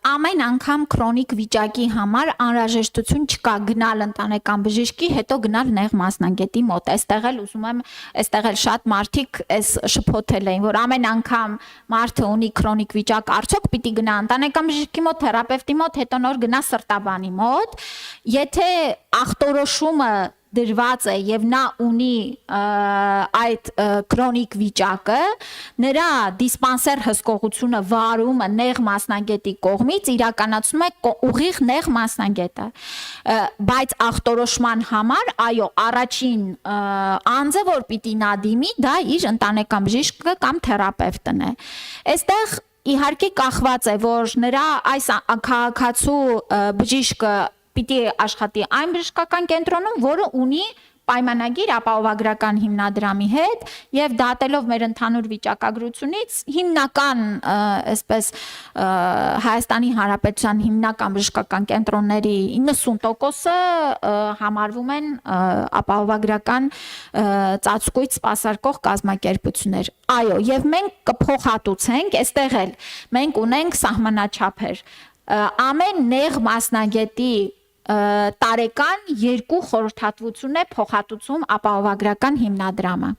ամեն անգամ քրոնիկ վիճակի համար անհրաժեշտություն չկա գնալ ընտանեկան բժշկի, հետո գնալ նեղ մասնագետի մոտ։ Այստեղ էլ ուզում եմ, այստեղ էլ շատ մարդիկ էս շփոթել էին, որ ամեն անգամ մարդը ունի քրոնիկ վիճակ, արդյոք պիտի գնա ընտանեկան բժշկի մոտ, թերապևտի մոտ, հետո նոր գնա սրտաբանի մոտ։ Եթե ախտորոշումը դրված է եւ նա ունի այդ քրոնիկ վիճակը, նրա դիսպանսեր հսկողությունը վարումը նեղ մասնագետի կողմից իրականացնում է ուղիղ նեղ մասնագետը, բայց ախտորոշման համար այո, առաջին անձը, որ պիտի նա դիմի, դա իր ընտանեկան բժիշկը կամ թերապևտն է։ Այստեղ իհարկե կախված է, որ նրա այս քաղաքացու բժիշկը պիտի աշխատի այն բժշկական կենտրոնում, որը ունի պայմանագիր ապահովագրական հիմնադրամի հետ եւ դատելով մեր ընդհանուր վիճակագրությունից հիմնական այսպես Հայաստանի Հանրապետության հիմնական բժշկական կենտրոնների 90%-ը համարվում են ապահովագրական ծածկույթ սպասարկող կազմակերպություններ։ Այո, եւ մենք կփոխհատուցենք, այստեղ էլ մենք ունենք սահմանաչափեր։ Ամեն նեղ մասնագետի տարեկան 2 խորհրդատվություն է փոխհատուցում ապահովագրական հիմնադրամը։